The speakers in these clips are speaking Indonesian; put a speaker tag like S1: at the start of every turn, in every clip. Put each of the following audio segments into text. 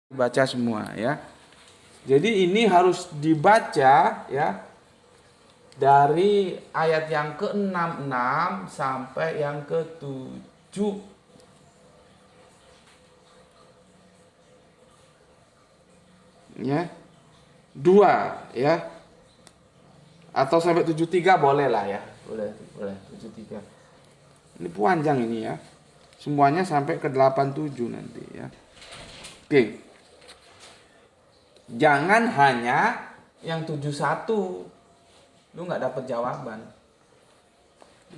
S1: baca semua ya. Jadi ini harus dibaca ya dari ayat yang ke-66 sampai yang ke-7. Ya. 2 ya. Atau sampai 73 boleh lah ya. Boleh 73. Ini panjang ini ya. Semuanya sampai ke 87 nanti ya. Oke. Jangan hanya yang 71. Lu nggak dapet jawaban.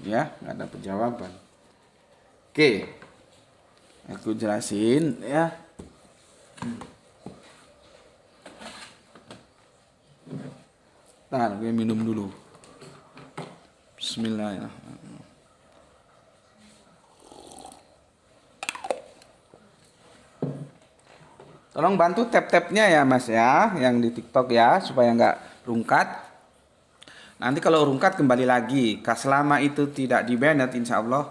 S1: Ya, nggak dapet jawaban. Oke. Aku jelasin ya. Ntar gue minum dulu. Bismillahirrahmanirrahim. Tolong bantu tap-tapnya ya Mas ya, yang di TikTok ya, supaya nggak rungkat. Nanti kalau rungkat kembali lagi. Selama itu tidak di banned, insya Allah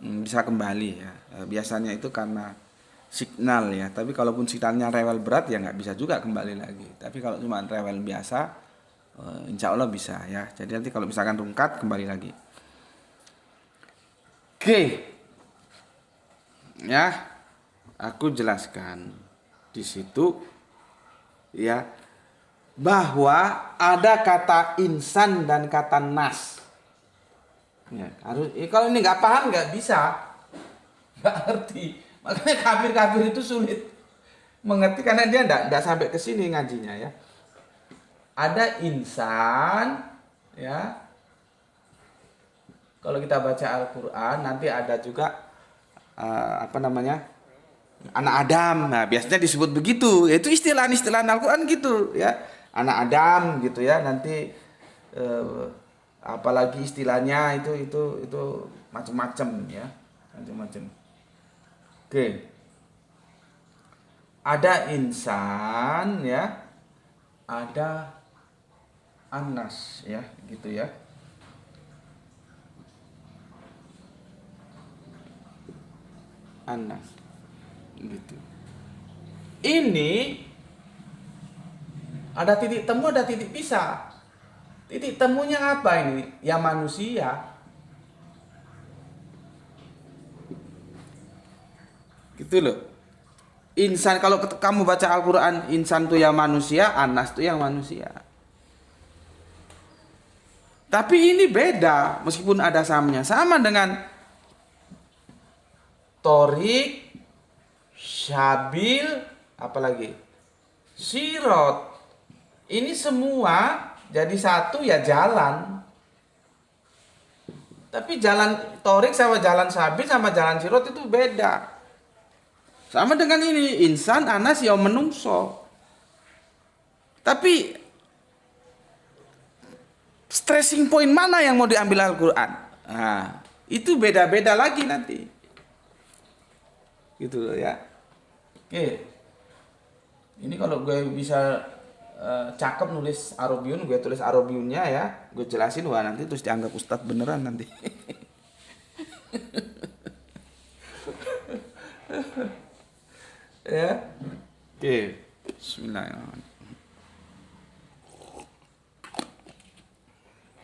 S1: bisa kembali ya. Biasanya itu karena signal ya. Tapi kalaupun signalnya rewel berat ya nggak bisa juga kembali lagi. Tapi kalau cuma rewel biasa, insya Allah bisa ya. Jadi nanti kalau misalkan rungkat kembali lagi. Oke, ya, aku jelaskan di situ ya bahwa ada kata insan dan kata nas. Ya, harus kalau ini nggak paham nggak bisa, nggak ngerti. Makanya kafir-kafir itu sulit mengerti karena dia nggak sampai ke sini ngajinya ya. Ada insan ya. Kalau kita baca Al-Qur'an nanti ada juga apa namanya? Anak Adam. Nah, biasanya disebut begitu. Itu istilah-istilah Al-Qur'an gitu ya. Anak Adam gitu ya. Nanti apalagi istilahnya itu macam-macam ya. Macam-macam. Oke. Ada insan ya. Ada anas ya, gitu ya. Anas gitu. Ini ada titik temu, ada titik pisah. Titik temunya apa ini? Ya manusia. Gitu loh. Insan, kalau kamu baca Al-Qur'an, insan tuh ya manusia, anas tuh yang manusia. Tapi ini beda, meskipun ada samanya. Sama dengan Torik, Syabil, apalagi Sirot. Ini semua jadi satu ya jalan. Tapi jalan Torik sama jalan Syabil sama jalan Sirot itu beda. Sama dengan ini, insan, anas, ya menungso. Tapi stressing point mana yang mau diambil Al-Qur'an? Nah, itu beda-beda lagi nanti. Gitu loh ya. Oke. Ini kalau gue bisa cakep nulis Arabiun, gue tulis Arabiunnya ya, gue jelasin, wah nanti terus dianggap ustadz beneran nanti. Ya. Oke. Bismillahirrahmanirrahim.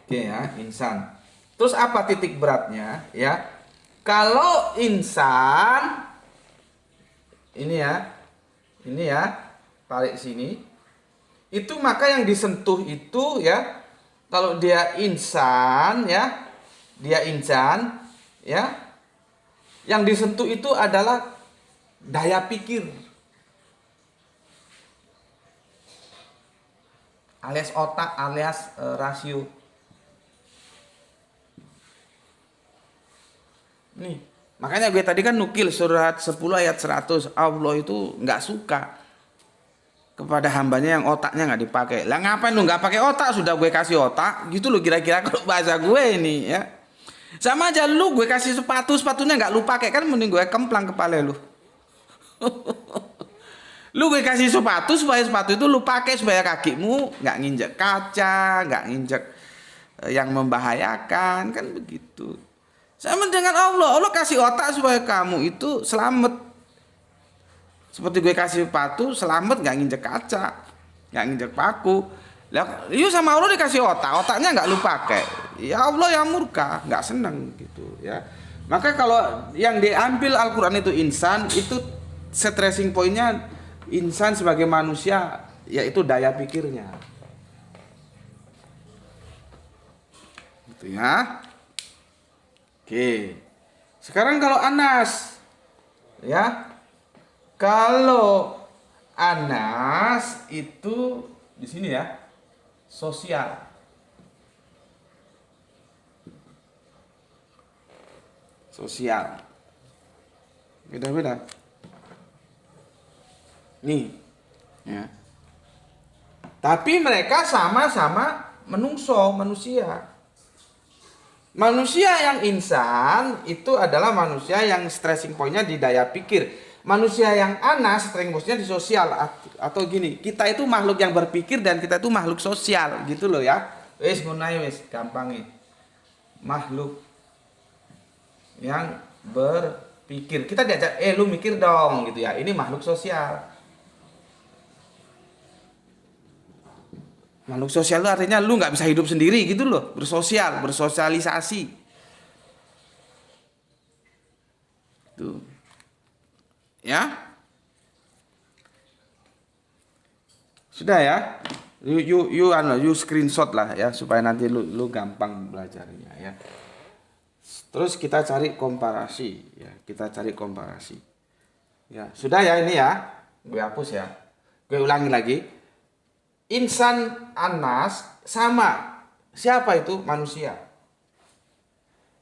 S1: Oke ya, insan. Terus apa titik beratnya ya? Kalau insan ini ya, tarik sini. Itu maka yang disentuh itu ya, kalau dia insan ya, yang disentuh itu adalah daya pikir, alias otak, alias rasio. Nih, makanya gue tadi kan nukil surat 10 ayat 100. Allah itu nggak suka kepada hambanya yang otaknya nggak dipakai. Lah ngapain lu nggak pakai otak? Sudah gue kasih otak, gitu lo kira-kira kalau bahasa gue ini ya. Sama aja lu gue kasih sepatunya nggak lu pakai, kan mending gue kemplang kepala lu. Lu gue kasih sepatu supaya sepatu itu lu pakai supaya kakimu nggak nginjek kaca, nggak nginjek yang membahayakan, kan begitu. Sama dengan Allah, Allah kasih otak supaya kamu itu selamat. Seperti gue kasih sepatu, selamat nggak nginjek kaca, nggak nginjek paku. Lah, yuk sama Allah dikasih otaknya nggak lu pakai. Ya Allah yang murka, nggak seneng gitu ya. Maka kalau yang diambil Al-Quran itu insan, itu stressing pointnya insan sebagai manusia, yaitu daya pikirnya. Gitu ya. Oke. Sekarang kalau Anas, ya. Kalau Anas itu di sini ya. Sosial. Sosial. Beda-beda. Nih. Ya. Tapi mereka sama-sama manusia. Manusia yang insan itu adalah manusia yang stressing pointnya di daya pikir. Manusia yang Anas stressing pointnya di sosial. Atau gini, kita itu makhluk yang berpikir dan kita itu makhluk sosial gitu loh ya. Wes ngunai wes gampang nih. Makhluk yang berpikir. Kita diajak, lu mikir dong gitu ya. Ini makhluk sosial. Makhluk sosial itu artinya lu nggak bisa hidup sendiri gitu loh. Bersosial, bersosialisasi. Tuh. Ya. Sudah ya. You screenshot lah ya supaya nanti lu gampang belajarnya ya. Terus kita cari komparasi ya. Kita cari komparasi. Ya, sudah ya ini ya. Gue hapus ya. Gue ulangi lagi. Insan Anas sama. Siapa itu? Manusia.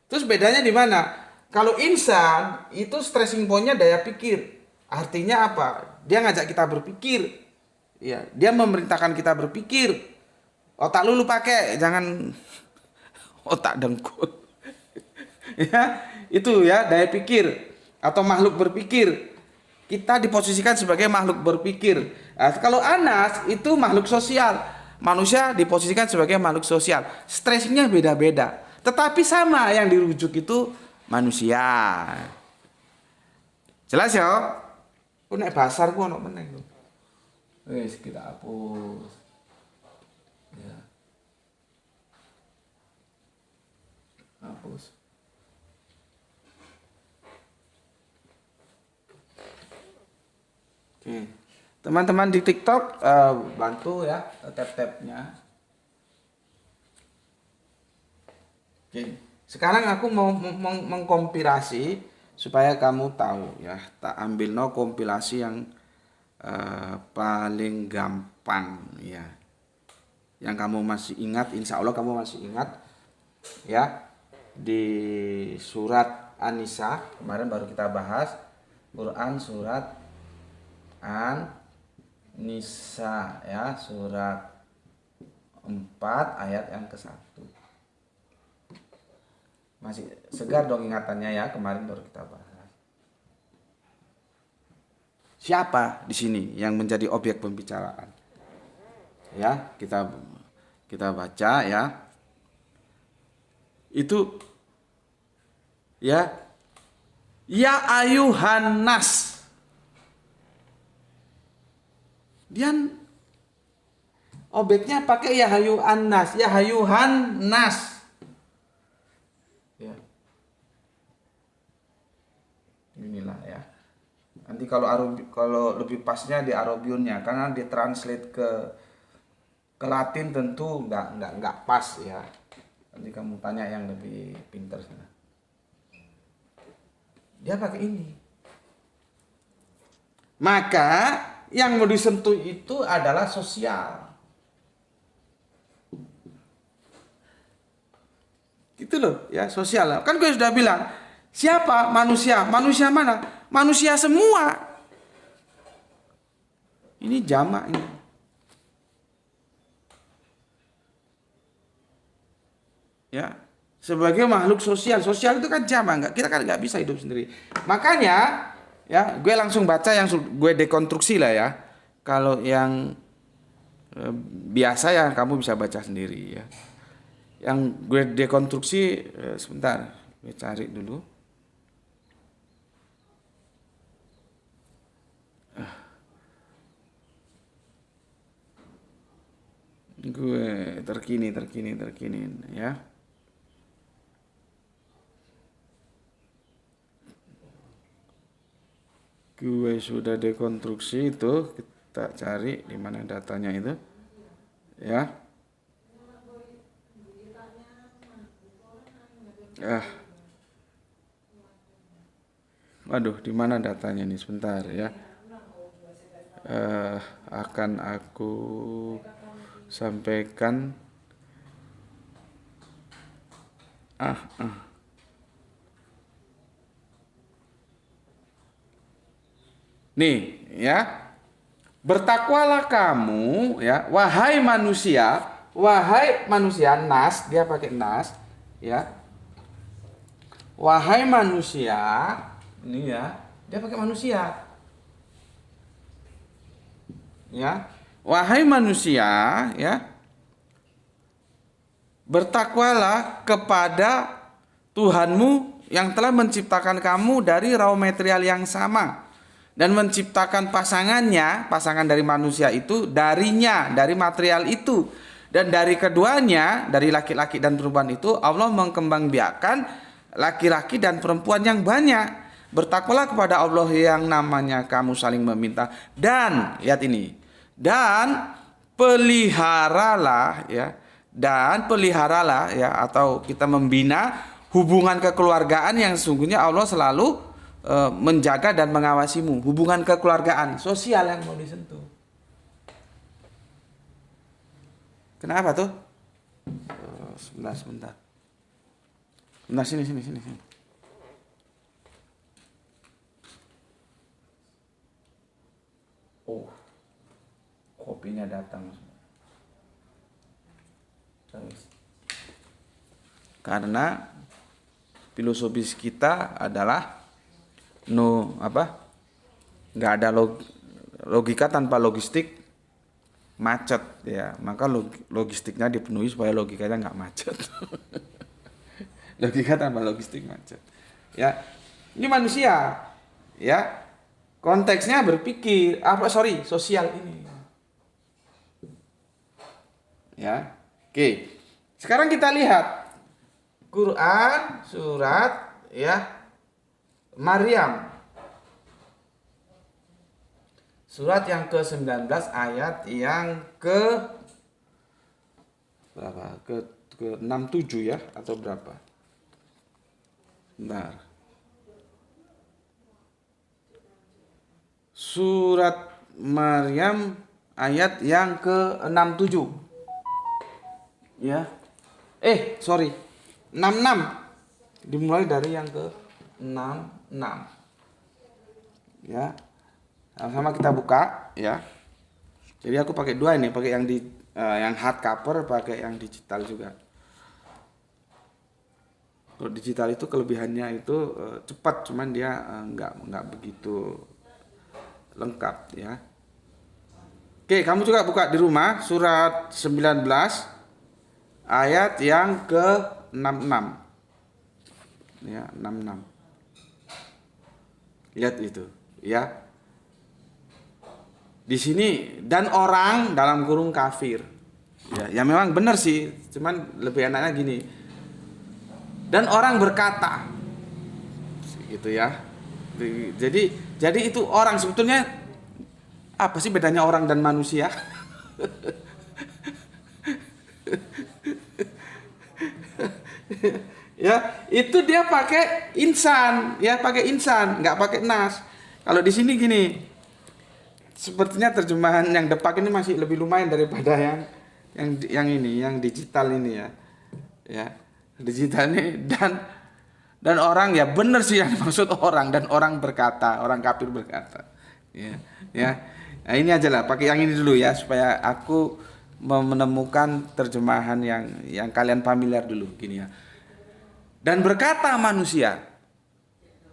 S1: Terus bedanya di mana? Kalau insan itu stressing pointnya daya pikir. Artinya apa? Dia ngajak kita berpikir. Ya, dia memerintahkan kita berpikir. Otak lu pakai, jangan otak dengkul. Ya, itu ya daya pikir atau makhluk berpikir. Kita diposisikan sebagai makhluk berpikir. Nah, kalau Anas itu makhluk sosial. Manusia diposisikan sebagai makhluk sosial. Stresnya beda-beda. Tetapi sama yang dirujuk itu manusia. Jelas ya? Ku nek basar ku ono meneh lho. Wis kita hapus. Ya. Hapus. Oke. Teman-teman di TikTok bantu ya tap-tapnya. Oke. Sekarang aku mau mengkompilasi supaya kamu tahu ya. Tak ambil kompilasi yang paling gampang ya. Yang kamu masih ingat, insya Allah kamu masih ingat ya. Di surat An-Nisa kemarin baru kita bahas. Quran surat An-Nisa ya, surat 4 ayat yang ke-1. Masih segar dong ingatannya ya, kemarin baru kita bahas. Siapa di sini yang menjadi objek pembicaraan? Ya, kita baca ya. Itu ya ayuhan nas. Dian objeknya pakai ya hayuhan nas, ya hayuhan nas. Ya. Inilah ya. Nanti kalau lebih pasnya di Arabionnya, karena ditranslate ke Latin tentu nggak pas ya. Nanti kamu tanya yang lebih pintar sana. Dia pakai ini. Maka yang mau disentuh itu adalah sosial. Gitu loh ya, sosial. Kan gue sudah bilang, siapa manusia? Manusia mana? Manusia semua. Ini jamak ini. Ya, sebagai makhluk sosial. Sosial itu kan jamak, kita kan nggak bisa hidup sendiri. Makanya ya, gue langsung baca yang gue dekonstruksi lah ya. Kalau yang biasa ya kamu bisa baca sendiri ya. Yang gue dekonstruksi sebentar, gue cari dulu. Gue terkini ya. Gue sudah dekonstruksi itu, kita cari di mana datanya itu. Ya. Waduh, di mana datanya nih? Sebentar ya. Akan aku sampaikan. Nih ya. Bertakwalah kamu ya, wahai manusia, nas, dia pakai nas ya. Wahai manusia, ini ya, dia pakai manusia. Ya. Wahai manusia, ya. Bertakwalah kepada Tuhanmu yang telah menciptakan kamu dari raw material yang sama dan menciptakan pasangan dari manusia itu darinya, dari material itu, dan dari keduanya, dari laki-laki dan perempuan itu Allah mengkembangbiakkan laki-laki dan perempuan yang banyak. Bertakwalah kepada Allah yang namanya kamu saling meminta, dan lihat ini, dan peliharalah ya, atau kita membina hubungan kekeluargaan yang sesungguhnya Allah selalu menjaga dan mengawasimu. Hubungan kekeluargaan sosial yang mau disentuh. Kenapa tuh? Sebentar. Nah, sini. Oh, kopinya datang. Karena filosofis kita adalah nggak ada logika tanpa logistik macet ya. Maka logistiknya dipenuhi supaya logikanya nggak macet. Logika tanpa logistik macet. Ya, ini manusia. Ya, konteksnya berpikir sosial ini. Ya, oke. Sekarang kita lihat Quran surat ya Maryam. Surat yang ke-19 ayat yang ke berapa? Ke-67 ya atau berapa? Bentar. Surat Maryam ayat yang ke-67. Ya. 66. Dimulai dari yang ke-66. Ya. Sama-sama kita buka ya. Jadi aku pakai dua ini, pakai yang yang hard cover, pakai yang digital juga. Kalau digital itu kelebihannya itu cepat, cuman dia nggak begitu lengkap ya. Oke, kamu juga buka di rumah surat 19 ayat yang ke-66. Ya, 66. Lihat itu, ya. Di sini dan orang dalam kurung kafir. Ya memang benar sih, cuman lebih enaknya gini. Dan orang berkata, gitu ya. Jadi itu orang, sebetulnya apa sih bedanya orang dan manusia? Ya, itu dia pakai insan, nggak pakai nas. Kalau di sini gini, sepertinya terjemahan yang depak ini masih lebih lumayan daripada yang ini, yang digital ini ya. Ya. Digital ini dan orang, ya benar sih yang maksud orang, dan orang berkata, orang kafir berkata. Ya. Nah, ini aja lah, pakai yang ini dulu ya supaya aku menemukan terjemahan yang kalian familiar dulu gini ya. Dan berkata manusia,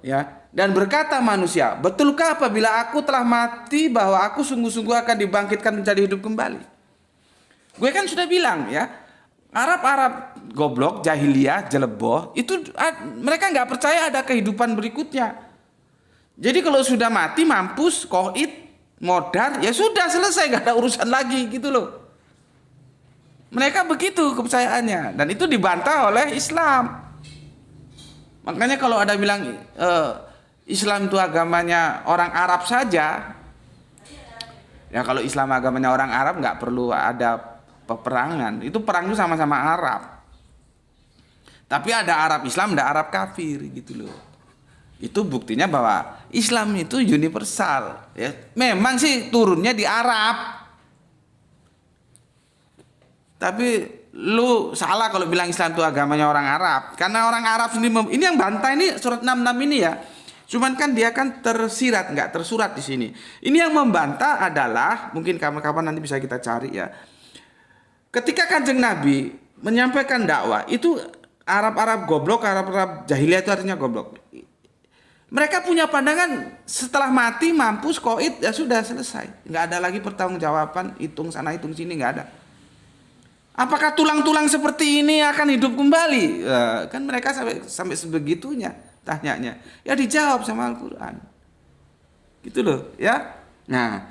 S1: ya, dan berkata manusia, betulkah apabila aku telah mati bahwa aku sungguh-sungguh akan dibangkitkan menjadi hidup kembali? Gue kan sudah bilang ya, Arab goblok, jahiliyah, jeleboh, itu mereka nggak percaya ada kehidupan berikutnya. Jadi kalau sudah mati, mampus, koit, modar, ya sudah selesai, nggak ada urusan lagi gitu loh. Mereka begitu kepercayaannya, dan itu dibantah oleh Islam. Makanya kalau ada bilang Islam itu agamanya orang Arab saja, ya kalau Islam agamanya orang Arab nggak perlu ada peperangan. Itu perang itu sama-sama Arab. Tapi ada Arab Islam, ada Arab kafir gitu loh. Itu buktinya bahwa Islam itu universal. Ya, memang sih turunnya di Arab. Tapi lu salah kalau bilang Islam itu agamanya orang Arab. Karena orang Arab sendiri ini yang bantah ini surat 66 ini ya. Cuman kan dia kan tersirat, nggak tersurat di sini. Ini yang membantah adalah, mungkin kapan-kapan nanti bisa kita cari ya. Ketika Kanjeng Nabi menyampaikan dakwah, itu Arab-Arab goblok, Arab-Arab jahiliyah itu artinya goblok. Mereka punya pandangan setelah mati mampus koid ya sudah selesai. Nggak ada lagi pertanggungjawaban, hitung sana hitung sini, nggak ada. Apakah tulang-tulang seperti ini akan hidup kembali? Kan mereka sampai sebegitunya tanyanya. Ya dijawab sama Al-Quran. Gitu loh ya. Nah,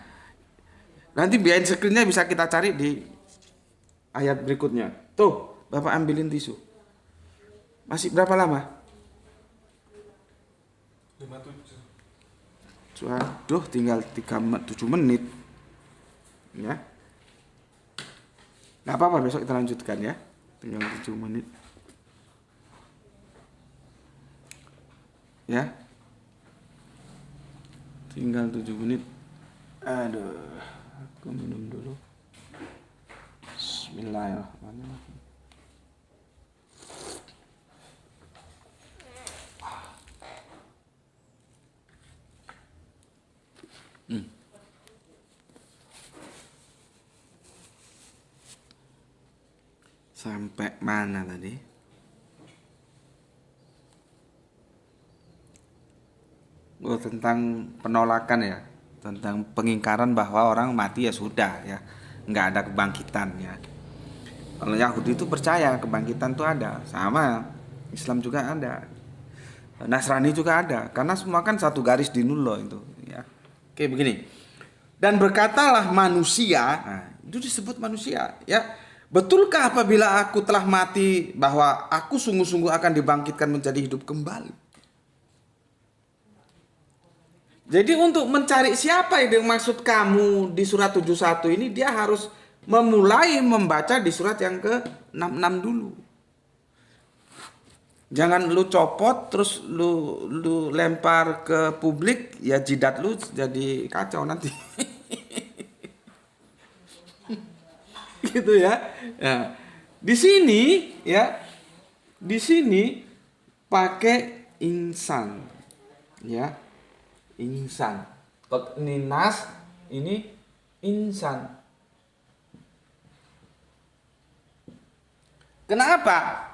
S1: nanti behind screen-nya bisa kita cari di ayat berikutnya. Tuh, Bapak ambilin tisu. Masih berapa lama? 57. Waduh, tinggal 7 menit. Ya. Nggak apa-apa, besok kita lanjutkan ya. Tinggal 7 menit. Ya. Tinggal 7 menit. Aduh, aku minum dulu. Bismillahirrahmanirrahim. Sampai mana tadi? Oh, tentang penolakan ya, tentang pengingkaran bahwa orang mati ya sudah ya, nggak ada kebangkitan ya. Kalau Yahudi itu percaya kebangkitan itu ada, sama Islam juga ada, Nasrani juga ada, karena semua kan satu garis di nullo itu ya. Oke begini, dan berkatalah manusia, nah, itu disebut manusia ya. Betulkah apabila aku telah mati bahwa aku sungguh-sungguh akan dibangkitkan menjadi hidup kembali? Jadi untuk mencari siapa yang maksud kamu di surat 71 ini, dia harus memulai membaca di surat yang ke-66 dulu. Jangan lu copot terus lu lempar ke publik, ya jidat lu jadi kacau nanti. Gitu ya. Nah, di sini ya. Di sini pakai insan. Ya. Insan. Ini nas, ini insan. Kenapa?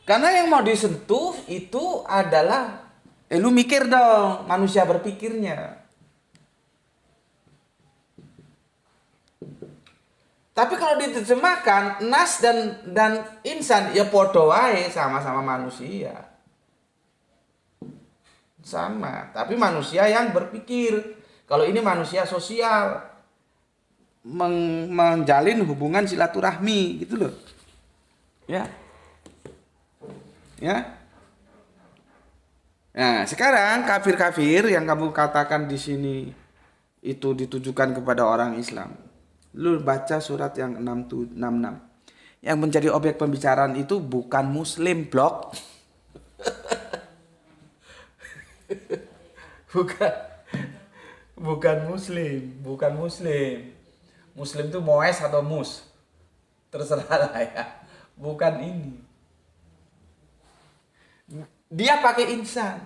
S1: Karena yang mau disentuh itu adalah lu mikir dong, manusia berpikirnya. Tapi kalau diterjemahkan nas dan insan ya podo wae, sama-sama manusia. Sama, tapi manusia yang berpikir. Kalau ini manusia sosial, menjalin hubungan silaturahmi gitu loh. Ya. Ya. Nah, sekarang kafir-kafir yang kamu katakan di sini itu ditujukan kepada orang Islam. Lu baca surat yang 66. Yang menjadi objek pembicaraan itu bukan muslim, blok. bukan muslim. Muslim itu moes atau mus. Terserah lah ya. Bukan ini. Dia pakai insan.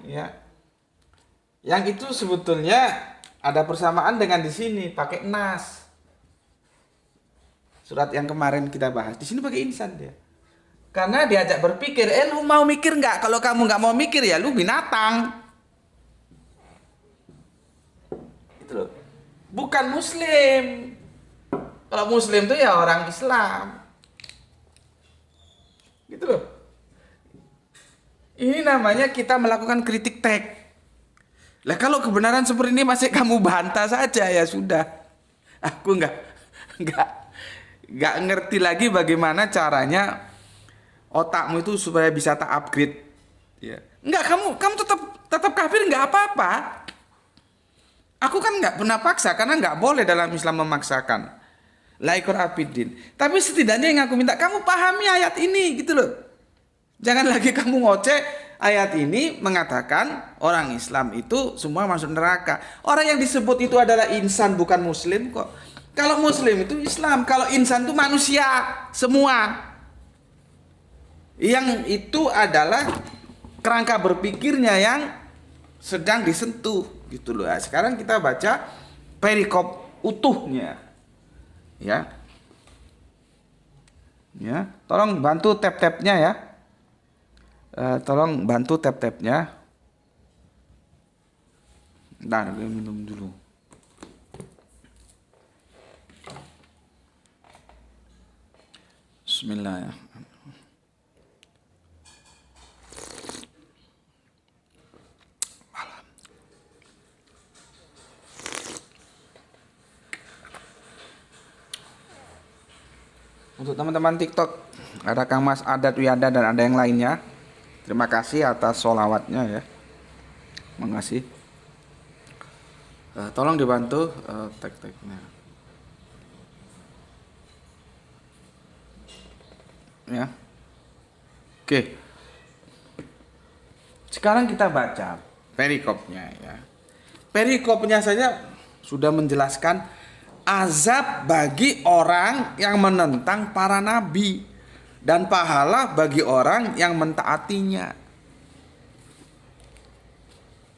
S1: Ya. Yang itu sebetulnya ada persamaan dengan di sini pakai nas. Surat yang kemarin kita bahas di sini pakai insan dia. Karena diajak berpikir, lu mau mikir nggak? Kalau kamu nggak mau mikir ya lu binatang. Itu loh. Bukan muslim. Kalau muslim tuh ya orang Islam. Gitu loh. Ini namanya kita melakukan kritik teks. Lah kalau kebenaran seperti ini masih kamu bantah saja ya sudah. Aku enggak nggak ngerti lagi bagaimana caranya otakmu itu supaya bisa tak upgrade. Ya. Enggak, kamu tetap tetap kafir nggak apa-apa. Aku kan nggak pernah paksa karena nggak boleh dalam Islam memaksakan. La ikrah fiddin. Tapi setidaknya yang aku minta kamu pahami ayat ini gitu loh. Jangan lagi kamu ngoceh ayat ini mengatakan orang Islam itu semua masuk neraka. Orang yang disebut itu adalah insan bukan muslim kok. Kalau muslim itu Islam, kalau insan itu manusia semua. Yang itu adalah kerangka berpikirnya yang sedang disentuh gitu loh. Nah, sekarang kita baca perikop utuhnya. Ya. Ya, tolong bantu tap-tapnya ya. Tolong bantu tap-tapnya. Bentar, gue minum dulu. Bismillahirrahmanirrahim. Untuk teman-teman TikTok, ada Kang Mas Adat Wiada dan ada yang lainnya. Terima kasih atas sholawatnya ya. Terima kasih. Tolong dibantu tag-tagnya. Ya. Oke. Sekarang kita baca perikopnya ya. Perikopnya saja sudah menjelaskan azab bagi orang yang menentang para nabi dan pahala bagi orang yang mentaatinya.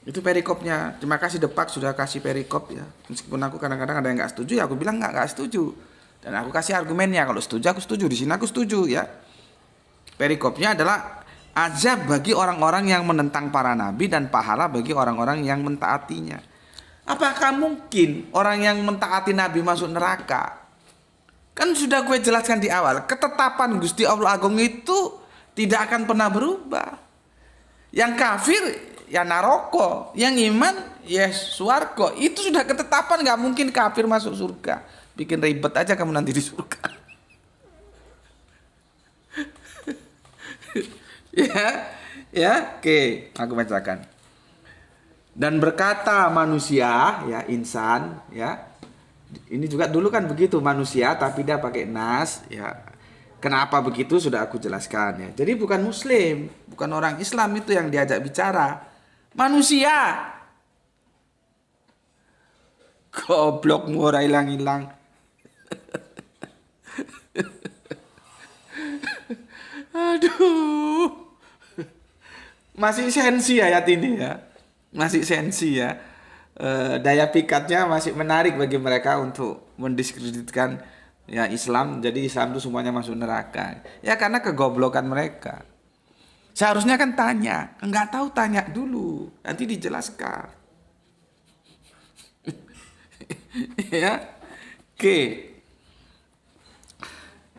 S1: Itu perikopnya. Terima kasih Depak sudah kasih perikop ya. Meskipun aku kadang-kadang ada yang nggak setuju ya aku bilang nggak setuju. Dan aku kasih argumennya. Kalau setuju aku setuju. Di sini aku setuju ya. Perikopnya adalah azab bagi orang-orang yang menentang para nabi dan pahala bagi orang-orang yang mentaatinya. Apakah mungkin orang yang mentaati nabi masuk neraka? Kan sudah gue jelaskan di awal, ketetapan Gusti Allah Agung itu tidak akan pernah berubah. Yang kafir ya naroko, yang iman ya swarga. Itu sudah ketetapan, nggak mungkin kafir masuk surga. Bikin ribet aja kamu nanti di surga. ya, oke, aku bacakan. Dan berkata manusia, ya insan, ya. Ini juga dulu kan begitu manusia, tapi dia pakai nas, ya. Kenapa begitu sudah aku jelaskan ya. Jadi bukan muslim, bukan orang Islam itu yang diajak bicara. Manusia. Goblok murah hilang-hilang. Aduh. Masih sensi ayat ini ya. Masih sensi ya. Daya pikatnya masih menarik bagi mereka untuk mendiskreditkan ya Islam. Jadi Islam itu semuanya masuk neraka. Ya karena kegoblokan mereka. Seharusnya kan tanya, enggak tahu tanya dulu, nanti dijelaskan. Ya. Oke.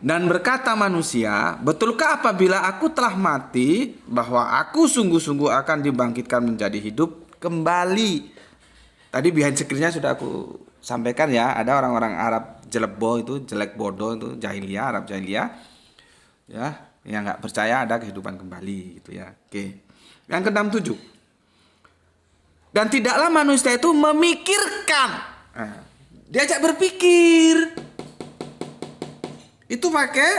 S1: Dan berkata manusia, betulkah apabila aku telah mati bahwa aku sungguh-sungguh akan dibangkitkan menjadi hidup kembali. Tadi behind screen-nya sudah aku sampaikan ya, ada orang-orang Arab jelebo itu, jelek bodoh itu, jahiliyah, Arab jahiliyah. Ya, yang nggak percaya ada kehidupan kembali gitu ya. Oke. Yang ke-67. Dan tidaklah manusia itu memikirkan. Nah, diajak berpikir. Itu pakai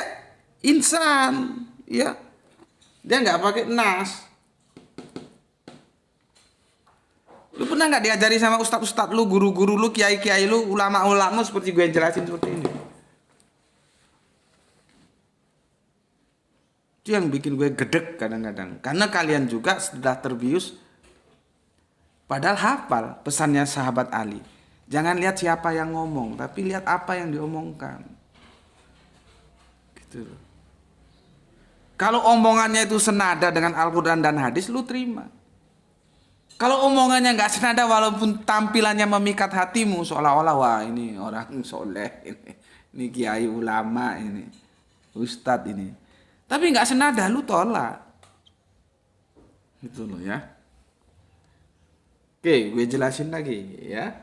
S1: insan, ya. Dia nggak pakai nas. Lu pernah nggak diajari sama ustadz-ustadz lu, guru-guru lu, kiai-kiai lu, ulama-ulama seperti gue yang jelasin seperti ini? Itu yang bikin gue gedek kadang-kadang. Karena kalian juga sudah terbius. Padahal hafal pesannya sahabat Ali. Jangan lihat siapa yang ngomong, tapi lihat apa yang diomongkan. Gitu. Kalau omongannya itu senada dengan Al-Quran dan hadis, lu terima. Kalau omongannya nggak senada walaupun tampilannya memikat hatimu seolah-olah wah ini orang soleh ini kiai ulama ini ustadz ini, tapi nggak senada lu tolak, gitu loh ya. Oke, gue jelasin lagi ya.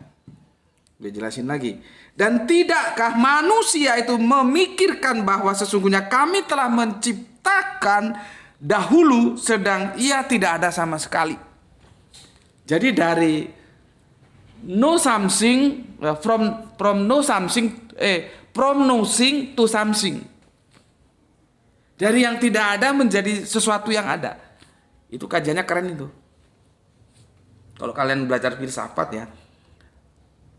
S1: Gue jelasin lagi. Dan tidakkah manusia itu memikirkan bahwa sesungguhnya kami telah menciptakan dahulu sedang ia tidak ada sama sekali. Jadi dari no something, from nothing to something. Dari yang tidak ada menjadi sesuatu yang ada. Itu kajiannya keren itu. Kalau kalian belajar filsafat ya.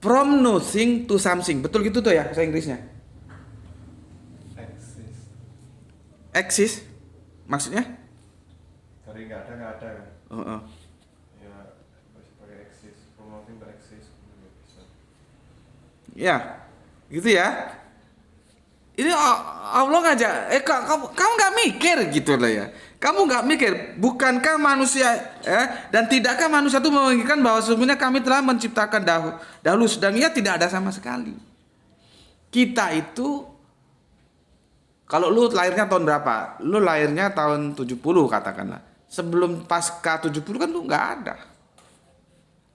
S1: From nothing to something. Betul gitu tuh ya bahasa Inggrisnya? Exist. Maksudnya?
S2: Dari nggak ada kan?
S1: Oh.
S2: Ya, pakai exist. From nothing to exist.
S1: Ya, gitu ya. Ini Allah ngajak, kamu nggak mikir gitu lah ya. Kamu nggak mikir, bukankah manusia dan tidakkah manusia itu memikirkan bahwa sesungguhnya kami telah menciptakan dahulu sedang ia tidak ada sama sekali. Kita itu, kalau lu lahirnya tahun berapa? Lu lahirnya tahun 70 katakanlah. Sebelum pasca 70 kan lu nggak ada.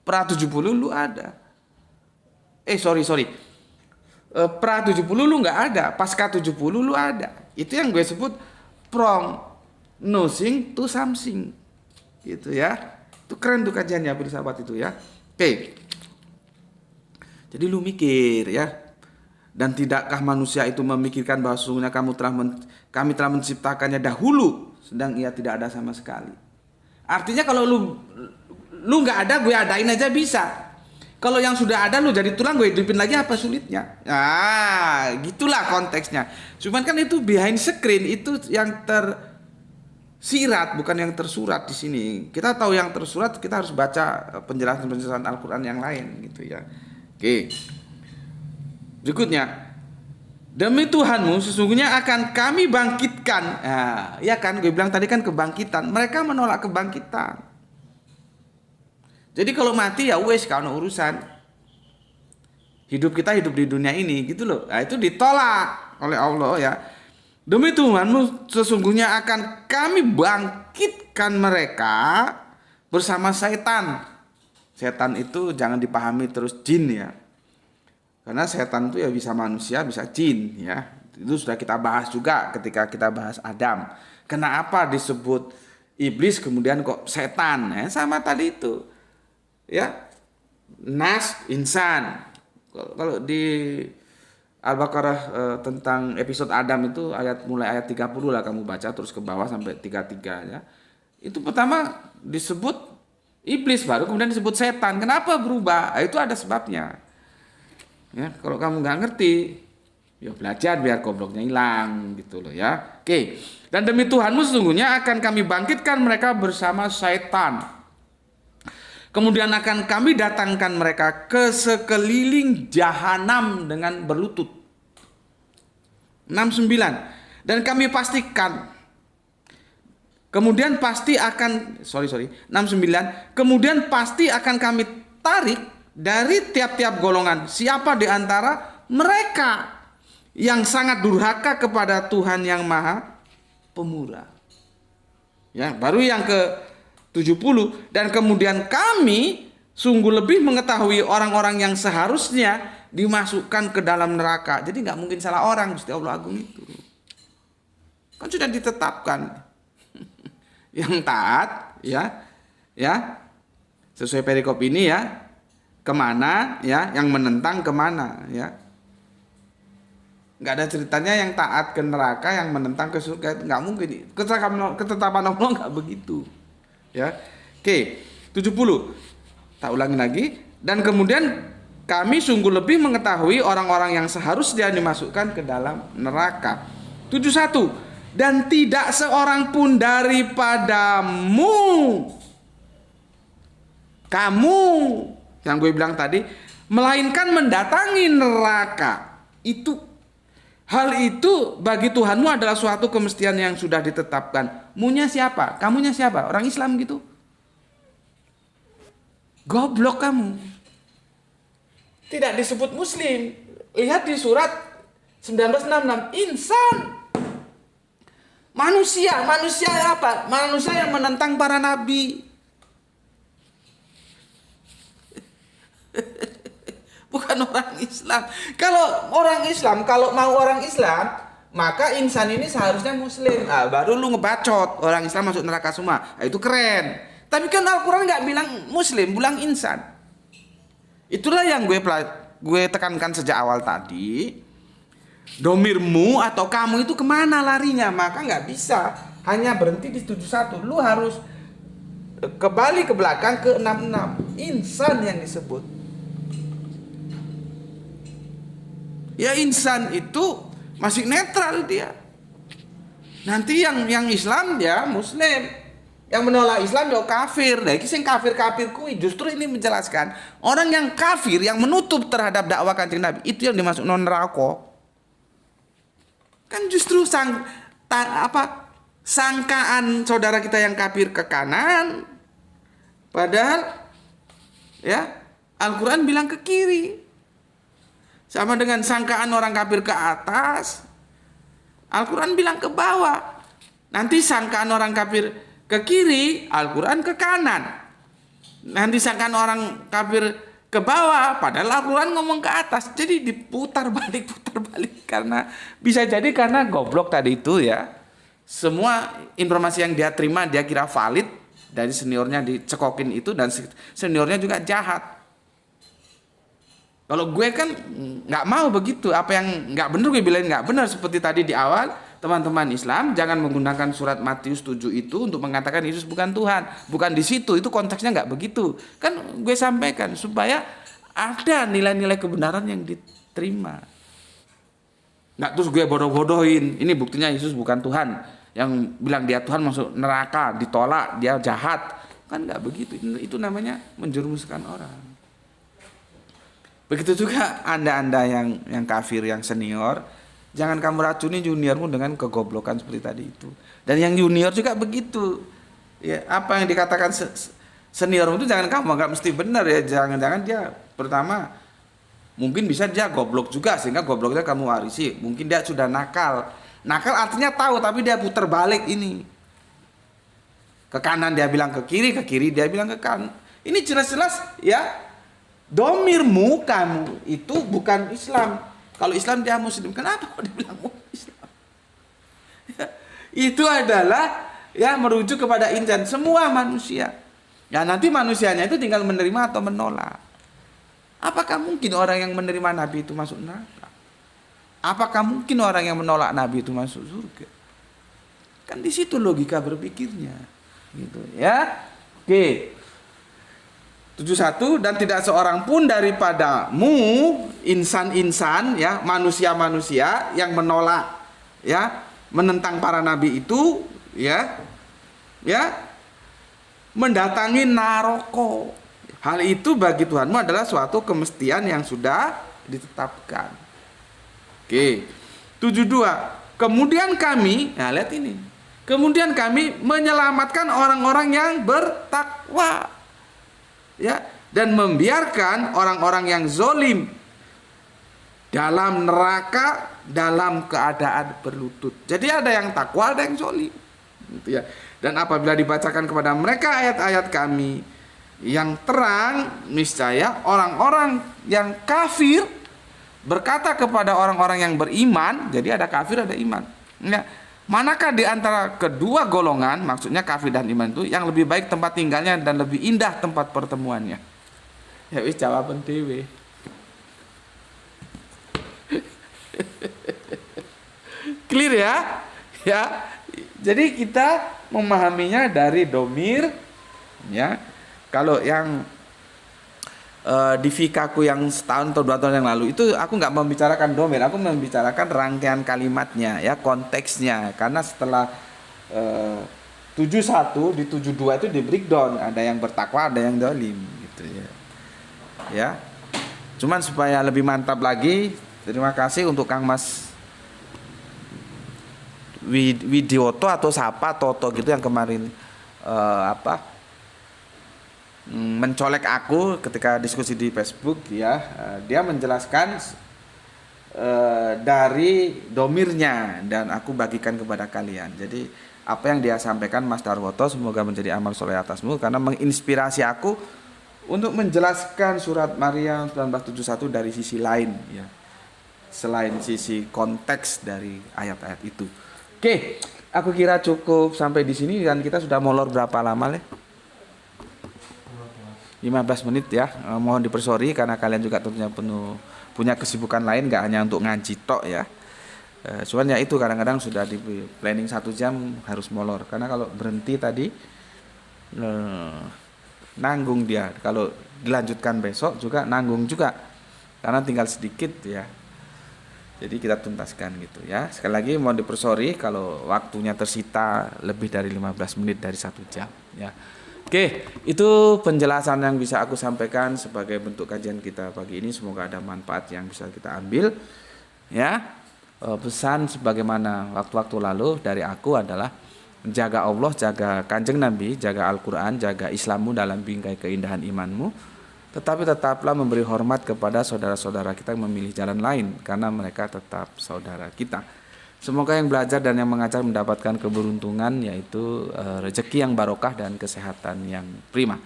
S1: Pra 70 lu ada. Sorry. Pra 70 lu nggak ada, pasca 70 lu ada. Itu yang gue sebut from nothing to something. Gitu ya. Itu keren tuh kajiannya filsafat itu ya. Oke. Jadi lu mikir ya. Dan tidakkah manusia itu memikirkan bahwa sesungguhnya kami telah menciptakannya dahulu sedang ia tidak ada sama sekali. Artinya kalau lu nggak ada, gue adain aja bisa. Kalau yang sudah ada lu jadi tulang, gue hidupin lagi, apa sulitnya? Nah, gitulah konteksnya. Cuman kan itu behind screen, itu yang tersirat, bukan yang tersurat di sini. Kita tahu yang tersurat, kita harus baca penjelasan-penjelasan Al-Quran yang lain gitu ya. Oke. Berikutnya, demi Tuhanmu sesungguhnya akan kami bangkitkan. Nah, ya kan, gue bilang tadi kan kebangkitan. Mereka menolak kebangkitan. Jadi kalau mati ya wes kalau urusan. Hidup kita hidup di dunia ini gitu loh. Nah, itu ditolak oleh Allah ya. Demi Tuhanmu sesungguhnya akan kami bangkitkan mereka bersama setan. Setan itu jangan dipahami terus jin ya. Karena setan itu ya bisa manusia, bisa jin ya. Itu sudah kita bahas juga ketika kita bahas Adam. Kenapa disebut iblis kemudian kok setan? Sama tadi itu. Ya, nas, insan. Kalau di Al-Baqarah tentang episode Adam itu mulai ayat 30 lah kamu baca terus ke bawah sampai 33 ya. Itu pertama disebut iblis, baru kemudian disebut setan. Kenapa berubah? Itu ada sebabnya. Ya, kalau kamu nggak ngerti, ya belajar biar gobloknya hilang gitu loh ya. Oke. Dan demi Tuhanmu sesungguhnya akan kami bangkitkan mereka bersama setan. Kemudian akan kami datangkan mereka ke sekeliling jahanam dengan berlutut. 69. Dan kami pastikan. Kemudian pasti akan 69. Kemudian pasti akan kami tarik dari tiap-tiap golongan. Siapa di antara mereka yang sangat durhaka kepada Tuhan yang Maha Pemurah. Ya, baru yang ke 70. Dan kemudian kami sungguh lebih mengetahui orang-orang yang seharusnya dimasukkan ke dalam neraka. Jadi nggak mungkin salah orang Gusti Allah Agung itu. Kan sudah ditetapkan. Yang taat ya sesuai perikop ini ya kemana ya, yang menentang kemana ya. Nggak ada ceritanya yang taat ke neraka, yang menentang ke surga. Nggak mungkin. Ketetapan Allah nggak begitu. Ya. Oke, 70. Tak ulangi lagi. Dan kemudian kami sungguh lebih mengetahui orang-orang yang seharusnya dimasukkan ke dalam neraka. 71. Dan tidak seorang pun daripadamu, kamu yang gue bilang tadi, melainkan mendatangi neraka. Hal itu bagi Tuhanmu adalah suatu kemestian yang sudah ditetapkan. Munya siapa? Kamunya siapa? Orang Islam gitu? Goblok kamu. Tidak disebut muslim. Lihat di surat 1966. Insan. Manusia apa? Manusia yang menentang para nabi. bukan orang Islam. Kalau orang Islam, kalau mau orang Islam, maka insan ini seharusnya muslim. Baru lu ngebacot orang Islam masuk neraka semua. Itu keren. Tapi kan Al-Quran nggak bilang muslim, bilang insan. Itulah yang gue tekankan sejak awal tadi. Domirmu atau kamu itu kemana larinya? Maka nggak bisa hanya berhenti di 71. Lu harus kembali ke belakang ke 66. Insan yang disebut. Ya insan itu masih netral dia. Nanti yang Islam dia muslim, yang menolak Islam dia kafir. Nah, iki sing kafir-kafir kuwi justru ini menjelaskan orang yang kafir yang menutup terhadap dakwah Kanjeng Nabi itu yang dimasuk neraka. Kan justru sangkaan saudara kita yang kafir ke kanan, padahal ya Al-Quran bilang ke kiri. Sama dengan sangkaan orang kafir ke atas, Al-Quran bilang ke bawah. Nanti sangkaan orang kafir ke kiri, Al-Quran ke kanan. Nanti sangkaan orang kafir ke bawah, padahal Al-Quran ngomong ke atas. Jadi diputar balik karena bisa jadi karena goblok tadi itu ya. Semua informasi yang dia terima dia kira valid dari seniornya dicekokin itu, dan seniornya juga jahat. Kalau gue kan nggak mau begitu. Apa yang nggak benar gue bilang nggak benar. Seperti tadi di awal, teman-teman Islam jangan menggunakan surat Matius 7 itu untuk mengatakan Yesus bukan Tuhan. Bukan di situ, itu konteksnya nggak begitu. Kan gue sampaikan supaya ada nilai-nilai kebenaran yang diterima. Nggak terus gue bodoh-bodohin. Ini buktinya Yesus bukan Tuhan. Yang bilang dia Tuhan masuk neraka, ditolak, dia jahat. Kan nggak begitu. Itu namanya menjerumuskan orang. Begitu juga anda yang kafir, yang senior, jangan kamu racuni juniormu dengan kegoblokan seperti tadi itu. Dan yang junior juga begitu. Ya, apa yang dikatakan senior itu jangan kamu anggap mesti benar ya. Jangan-jangan dia pertama mungkin bisa dia goblok juga sehingga gobloknya kamu warisi. Mungkin dia sudah nakal. Nakal artinya tahu tapi dia putar balik ini. Ke kanan dia bilang ke kiri dia bilang ke kanan. Ini jelas-jelas ya. Domirmu kamu itu bukan Islam. Kalau Islam dia muslim. Kenapa kok dibilang Islam? Ya, itu adalah ya merujuk kepada insan semua manusia. Ya nanti manusianya itu tinggal menerima atau menolak. Apakah mungkin orang yang menerima Nabi itu masuk neraka? Apakah mungkin orang yang menolak Nabi itu masuk surga? Kan di situ logika berpikirnya. Gitu ya. Oke. 71 dan tidak seorang pun daripadamu insan-insan ya manusia-manusia yang menolak ya menentang para nabi itu ya mendatangi naroko. Hal itu bagi Tuhanmu adalah suatu kemestian yang sudah ditetapkan. Oke. 72. Kemudian kami, nah lihat ini. Kemudian kami menyelamatkan orang-orang yang bertakwa. Ya, dan membiarkan orang-orang yang zolim dalam neraka dalam keadaan berlutut. Jadi ada yang takwa, ada yang zolim. Gitu ya. Dan apabila dibacakan kepada mereka ayat-ayat kami yang terang, niscaya orang-orang yang kafir berkata kepada orang-orang yang beriman. Jadi ada kafir, ada iman. Ya. Manakah di antara kedua golongan, maksudnya kafir dan iman itu, yang lebih baik tempat tinggalnya dan lebih indah tempat pertemuannya? Ya wis jawaban dhewe. Clear ya? Ya. Jadi kita memahaminya dari domir ya. Kalau yang di fikaku yang setahun atau 2 tahun yang lalu itu aku nggak membicarakan domir, aku membicarakan rangkaian kalimatnya ya, konteksnya. Karena setelah 71 di 72 itu di breakdown, ada yang bertakwa, ada yang dolim gitu ya. Ya. Cuman supaya lebih mantap lagi, terima kasih untuk Kang Mas Widioto atau Sapa Toto gitu yang kemarin mencolek aku ketika diskusi di Facebook ya. Dia menjelaskan dari domirnya dan aku bagikan kepada kalian. Jadi apa yang dia sampaikan Mas Darwoto semoga menjadi amal soleh atasmu karena menginspirasi aku untuk menjelaskan surat Maryam 1971 dari sisi lain ya. Selain sisi konteks dari ayat-ayat itu. Oke, aku kira cukup sampai di sini dan kita sudah molor berapa lama, Le? 15 menit ya. Mohon dipersori karena kalian juga tentunya punya kesibukan lain, gak hanya untuk ngaji tok ya. Cuman ya itu kadang-kadang sudah di planning 1 jam harus molor karena kalau berhenti tadi nanggung dia. Kalau dilanjutkan besok juga nanggung juga karena tinggal sedikit ya. Jadi kita tuntaskan gitu ya. Sekali lagi mohon dipersori kalau waktunya tersita lebih dari 15 menit dari 1 jam ya. Oke, itu penjelasan yang bisa aku sampaikan sebagai bentuk kajian kita pagi ini. Semoga ada manfaat yang bisa kita ambil ya. Pesan sebagaimana waktu-waktu lalu dari aku adalah jaga Allah, jaga Kanjeng Nabi, jaga Al-Quran, jaga Islammu dalam bingkai keindahan imanmu. Tetapi tetaplah memberi hormat kepada saudara-saudara kita yang memilih jalan lain karena mereka tetap saudara kita. Semoga yang belajar dan yang mengajar mendapatkan keberuntungan yaitu rezeki yang barokah dan kesehatan yang prima.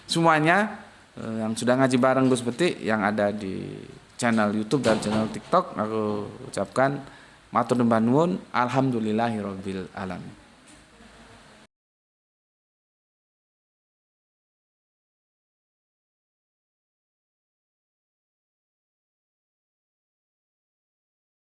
S1: Semuanya yang sudah ngaji bareng Gus Beti yang ada di channel YouTube dan channel TikTok aku ucapkan matur nuwun alhamdulillahirabbil alamin.